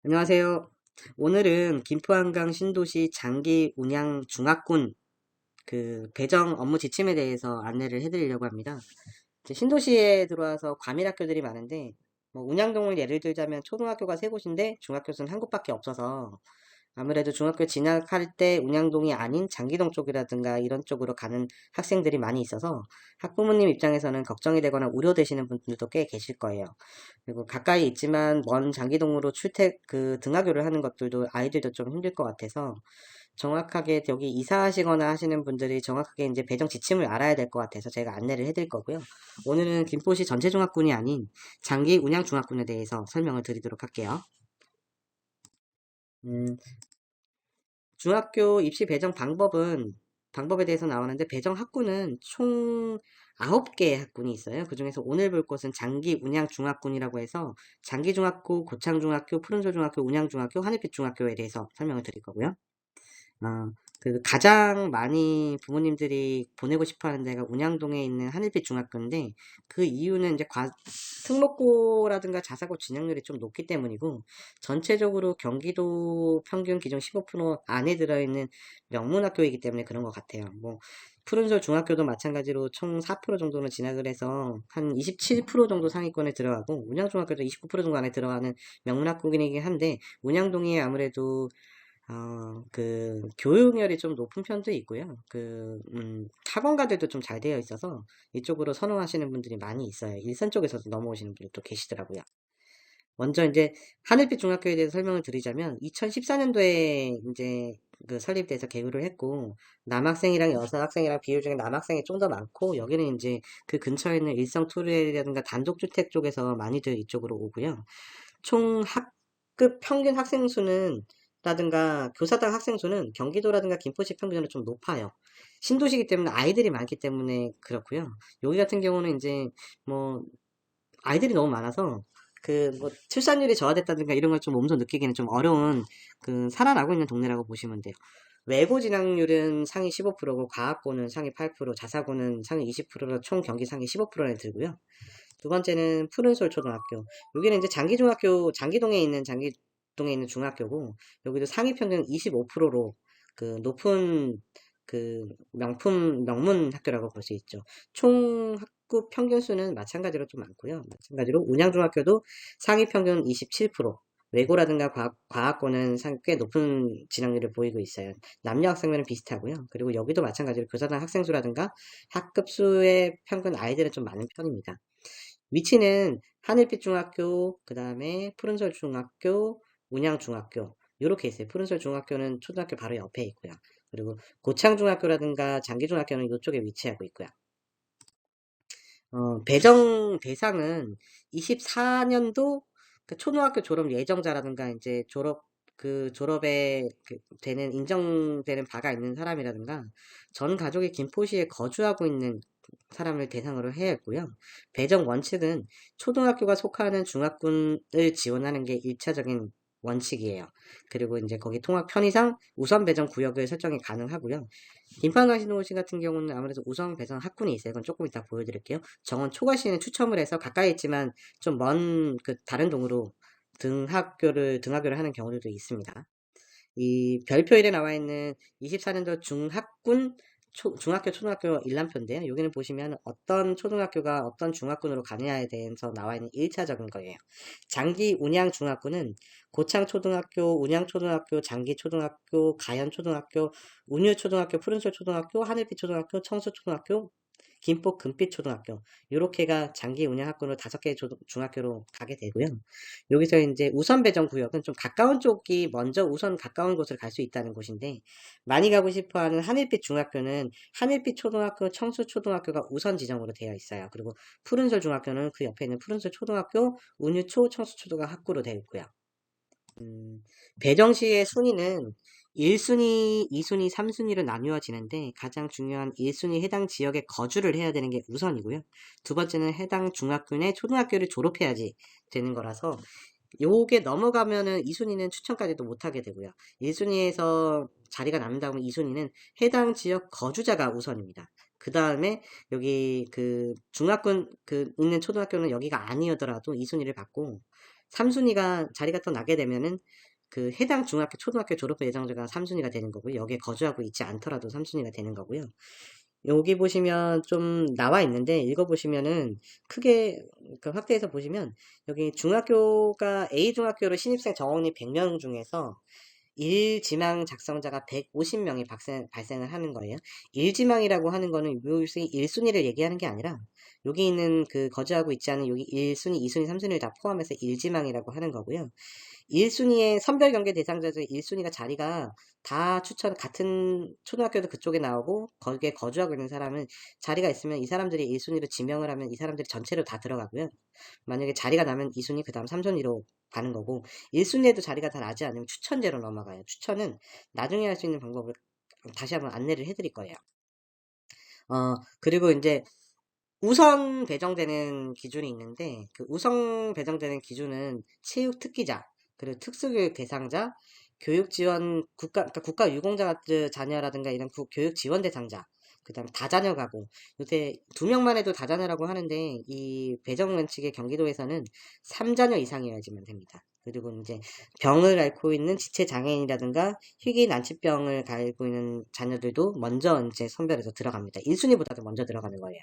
안녕하세요. 오늘은 김포 한강 신도시 장기 운양 중학군 배정 업무 지침에 대해서 안내를 해드리려고 합니다. 이제 신도시에 들어와서 과밀학교들이 많은데, 뭐 운양동을 예를 들자면 초등학교가 세 곳인데 중학교 수는 한 곳밖에 없어서 아무래도 중학교 진학할 때 운양동이 아닌 장기동 쪽이라든가 이런 쪽으로 가는 학생들이 많이 있어서 학부모님 입장에서는 걱정이 되거나 우려되시는 분들도 꽤 계실 거예요. 그리고 가까이 있지만 먼 장기동으로 등하교를 하는 것들도 아이들도 좀 힘들 것 같아서 정확하게 여기 이사하시거나 하시는 분들이 정확하게 이제 배정 지침을 알아야 될 것 같아서 제가 안내를 해드릴 거고요. 오늘은 김포시 전체 중학군이 아닌 장기 운양 중학군에 대해서 설명을 드리도록 할게요. 음, 중학교 입시 배정 방법에 대해서 나오는데 배정 학군은 총 9개의 학군이 있어요. 그중에서 오늘 볼 것은 장기 운양 중학군이라고 해서 장기중학교, 고창중학교, 푸른솔중학교, 운양중학교, 하늘빛 중학교에 대해서 설명을 드릴 거고요. 가장 많이 부모님들이 보내고 싶어 하는 데가 운양동에 있는 하늘빛 중학교인데, 그 이유는 이제 특목고라든가 자사고 진학률이 좀 높기 때문이고, 전체적으로 경기도 평균 기준 15% 안에 들어있는 명문학교이기 때문에 그런 것 같아요. 뭐, 푸른솔 중학교도 마찬가지로 총 4% 정도는 진학을 해서 한 27% 정도 상위권에 들어가고, 운양중학교도 29% 정도 안에 들어가는 명문학교이긴 한데, 운양동이 아무래도 교육열이 좀 높은 편도 있고요. 학원가들도 좀 잘 되어 있어서 이쪽으로 선호하시는 분들이 많이 있어요. 일선 쪽에서도 넘어오시는 분들도 계시더라고요. 먼저 이제 하늘빛 중학교에 대해서 설명을 드리자면 2014년도에 이제 설립돼서 개교를 했고 남학생이랑 여성학생이랑 비율 중에 남학생이 좀 더 많고 여기는 이제 그 근처에 있는 일성 토르라든가 단독주택 쪽에서 많이들 이쪽으로 오고요. 총 학급 평균 학생 수는 라든가 교사당 학생 수는 경기도라든가 김포시 평균으로 좀 높아요. 신도시이기 때문에 아이들이 많기 때문에 그렇고요. 여기 같은 경우는 이제 뭐 아이들이 너무 많아서 뭐 출산율이 저하됐다든가 이런 걸 좀 몸소 느끼기는 좀 어려운 살아나고 있는 동네라고 보시면 돼요. 외고 진학률은 상위 15%고 과학고는 상위 8%, 자사고는 상위 20%로 총 경기 상위 15%에 들고요. 두 번째는 푸른솔 초등학교. 여기는 이제 장기동에 있는 중학교고, 여기도 상위 평균 25%로 높은 명문 학교라고 볼 수 있죠. 총 학급 평균 수는 마찬가지로 좀 많고요. 마찬가지로 운양중학교도 상위 평균 27%, 외고라든가 과학고는 꽤 높은 진학률을 보이고 있어요. 남녀 학생들은 비슷하고요. 그리고 여기도 마찬가지로 교사당 학생 수라든가 학급 수의 평균 아이들은 좀 많은 편입니다. 위치는 하늘빛 중학교, 그 다음에 푸른솔 중학교, 운양 중학교 이렇게 있어요. 푸른솔 중학교는 초등학교 바로 옆에 있고요. 그리고 고창 중학교라든가 장기 중학교는 이쪽에 위치하고 있고요. 배정 대상은 24년도 초등학교 졸업 예정자라든가 이제 졸업에 되는 인정되는 바가 있는 사람이라든가 전 가족이 김포시에 거주하고 있는 사람을 대상으로 해야 했고요. 배정 원칙은 초등학교가 속하는 중학군을 지원하는 게 1차적인 원칙이에요. 그리고 이제 거기 통합 편의상 우선 배정 구역을 설정이 가능하고요. 김포한강신도시 같은 경우는 아무래도 우선 배정 학군이 있어요. 그건 조금 이따 보여드릴게요. 정원 초과시는 추첨을 해서 가까이 있지만 좀 먼 다른 동으로 등하교를 하는 경우들도 있습니다. 이 별표 1에 나와 있는 24년도 중학교, 초등학교 일람표인데요. 여기는 보시면 어떤 초등학교가 어떤 중학군으로 가느냐에 대해서 나와 있는 1차적인 거예요. 장기 운양중학군은 고창초등학교, 운양초등학교, 장기초등학교, 가현초등학교, 운유초등학교, 푸른솔초등학교, 하늘빛초등학교, 청수초등학교, 김포 금빛초등학교 요렇게가 장기 운영학군으로 5개의 중학교로 가게 되고요. 여기서 이제 우선 배정 구역은 좀 가까운 쪽이 먼저 우선 가까운 곳을 갈 수 있다는 곳인데 많이 가고 싶어하는 하늘빛 중학교는 하늘빛 초등학교, 청수 초등학교가 우선 지정으로 되어 있어요. 그리고 푸른솔 중학교는 그 옆에 있는 푸른솔 초등학교, 운유초, 청수초등가 학구로 되어 있고요. 배정 시의 순위는 1순위, 2순위, 3순위로 나뉘어지는데 가장 중요한 1순위 해당 지역에 거주를 해야 되는 게 우선이고요. 두 번째는 해당 중학군의 초등학교를 졸업해야지 되는 거라서 요게 넘어가면은 2순위는 추천까지도 못하게 되고요. 1순위에서 자리가 남는다면 2순위는 해당 지역 거주자가 우선입니다. 그 다음에 여기 그 중학군 그 있는 초등학교는 여기가 아니더라도 2순위를 받고 3순위가 자리가 더 나게 되면은 그 해당 중학교 초등학교 졸업 예정자가 3순위가 되는 거고요. 여기에 거주하고 있지 않더라도 3순위가 되는 거고요. 여기 보시면 좀 나와 있는데 읽어보시면은 크게 그 확대해서 보시면 여기 중학교가 A 중학교로 신입생 정원이 100명 중에서 1지망 작성자가 150명이 발생을 하는 거예요. 1지망이라고 하는 거는 요새 1순위를 얘기하는 게 아니라 여기 있는 그 거주하고 있지 않은 여기 1순위, 2순위, 3순위를 다 포함해서 1지망이라고 하는 거고요. 1순위의 선별 경계 대상자 중에 1순위가 자리가 다 같은 초등학교도 그쪽에 나오고 거기에 거주하고 있는 사람은 자리가 있으면 이 사람들이 1순위로 지명을 하면 이 사람들이 전체로 다 들어가고요. 만약에 자리가 나면 2순위 그 다음 3순위로 가는 거고 1순위에도 자리가 다 나지 않으면 추천제로 넘어가요. 추천은 나중에 할 수 있는 방법을 다시 한번 안내를 해드릴 거예요. 그리고 이제 우선 배정되는 기준이 있는데 그 우선 배정되는 기준은 체육 특기자, 그리고 특수교육 대상자, 교육 지원 그러니까 국가 유공자 자녀라든가 이런 교육 지원 대상자, 그다음 다자녀 가구. 요새 2명만 해도 다자녀라고 하는데 이 배정 원칙의 경기도에서는 3자녀 이상이어야지만 됩니다. 그리고 이제 병을 앓고 있는 지체 장애인이라든가 희귀 난치병을 앓고 있는 자녀들도 먼저 이제 선별해서 들어갑니다. 1순위보다도 먼저 들어가는 거예요.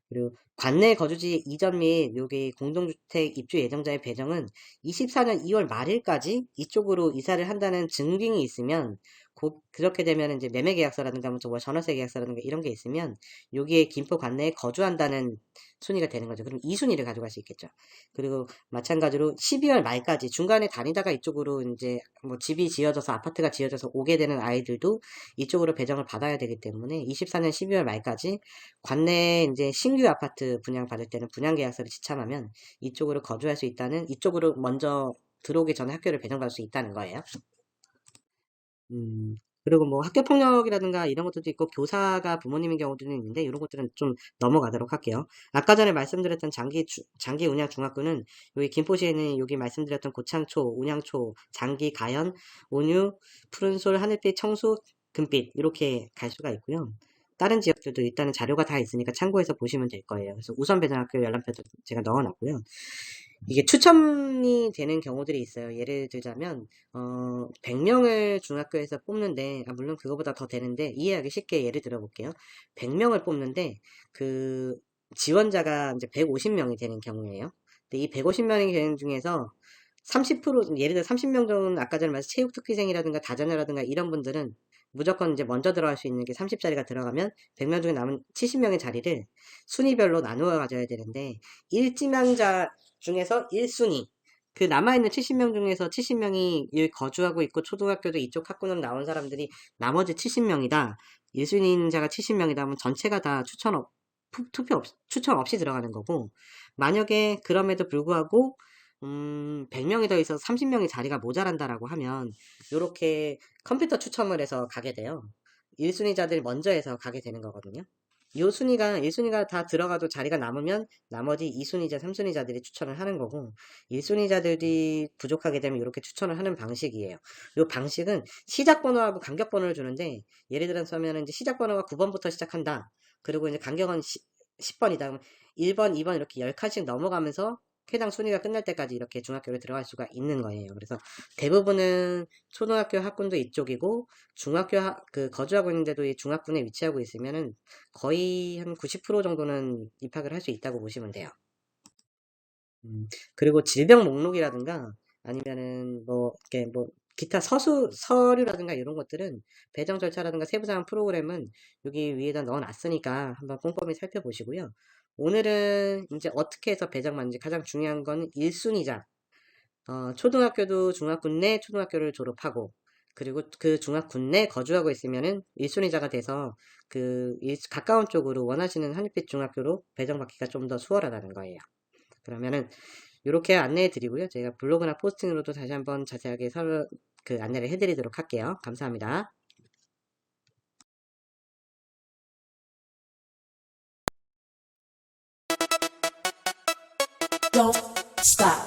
그리고 관내 거주지 이전 및 여기 공동주택 입주 예정자의 배정은 24년 2월 말일까지 이쪽으로 이사를 한다는 증빙이 있으면 곧 그렇게 되면 이제 매매 계약서라든가 뭐 전월세 계약서라든가 이런 게 있으면 여기에 김포 관내에 거주한다는 순위가 되는 거죠. 그럼 2순위를 가져갈 수 있겠죠. 그리고 마찬가지로 12월 말까지 중간에 다니다가 이쪽으로 이제 뭐 집이 지어져서 아파트가 지어져서 오게 되는 아이들도 이쪽으로 배정을 받아야 되기 때문에 24년 12월 말까지 관내에 이제 신규 아파트 분양받을 때는 분양계약서를 지참하면 이쪽으로 거주할 수 있다는, 이쪽으로 먼저 들어오기 전에 학교를 배정받을 수 있다는 거예요. 그리고 뭐 학교폭력이라든가 이런 것들도 있고 교사가 부모님인 경우도 있는데 이런 것들은 좀 넘어가도록 할게요. 아까 전에 말씀드렸던 장기 운양 중학교는 여기 김포시에는 여기 말씀드렸던 고창초, 운양초, 장기, 가연, 온유, 푸른솔, 하늘빛, 청수, 금빛 이렇게 갈 수가 있고요. 다른 지역들도 일단은 자료가 다 있으니까 참고해서 보시면 될 거예요. 그래서 우선 배정학교 열람표도 제가 넣어놨고요. 이게 추첨이 되는 경우들이 있어요. 예를 들자면 100명을 중학교에서 뽑는데 물론 그거보다 더 되는데 이해하기 쉽게 예를 들어 볼게요. 100명을 뽑는데 그 지원자가 이제 150명이 되는 경우예요. 근데 이 150명이 되는 중에서 30% 예를 들어 30명 정도는 아까 전에 말씀 체육특기생이라든가 다자녀라든가 이런 분들은 무조건 이제 먼저 들어갈 수 있는 게 30자리가 들어가면 100명 중에 남은 70명의 자리를 순위별로 나누어 가져야 되는데 1지명자 중에서 1순위 그 남아있는 70명 중에서 70명이 여기 거주하고 있고 초등학교도 이쪽 학군으로 나온 사람들이 나머지 70명이다. 1순위자가 70명이다 하면 전체가 다 추천 없이 들어가는 거고 만약에 그럼에도 불구하고 100명이 더 있어서 30명의 자리가 모자란다라고 하면 요렇게 컴퓨터 추첨을 해서 가게 돼요. 1순위자들 먼저 해서 가게 되는 거거든요. 요 순위가 1순위가 다 들어가도 자리가 남으면 나머지 2순위자, 3순위자들이 추천을 하는 거고 1순위자들이 부족하게 되면 이렇게 추천을 하는 방식이에요. 요 방식은 시작번호하고 간격번호를 주는데 예를 들어서 이제 시작번호가 9번부터 시작한다. 그리고 이제 간격은 10번이다. 그럼 1번, 2번 이렇게 10칸씩 넘어가면서 해당 순위가 끝날 때까지 이렇게 중학교를 들어갈 수가 있는 거예요. 그래서 대부분은 초등학교 학군도 이쪽이고 중학교 그 거주하고 있는데도 이 중학군에 위치하고 있으면은 거의 한 90% 정도는 입학을 할 수 있다고 보시면 돼요. 그리고 질병 목록이라든가 아니면은 뭐 이렇게 뭐 기타 서류라든가 이런 것들은 배정 절차라든가 세부사항 프로그램은 여기 위에다 넣어놨으니까 한번 꼼꼼히 살펴보시고요. 오늘은 이제 어떻게 해서 배정받는지 가장 중요한 건 1순위자. 초등학교도 중학군 내 초등학교를 졸업하고 그리고 그 중학군 내 거주하고 있으면은 1순위자가 돼서 그 가까운 쪽으로 원하시는 한빛 중학교로 배정받기가 좀 더 수월하다는 거예요. 그러면은 이렇게 안내해 드리고요. 제가 블로그나 포스팅으로도 다시 한번 자세하게 서로 그 안내를 해드리도록 할게요. 감사합니다. Don't stop.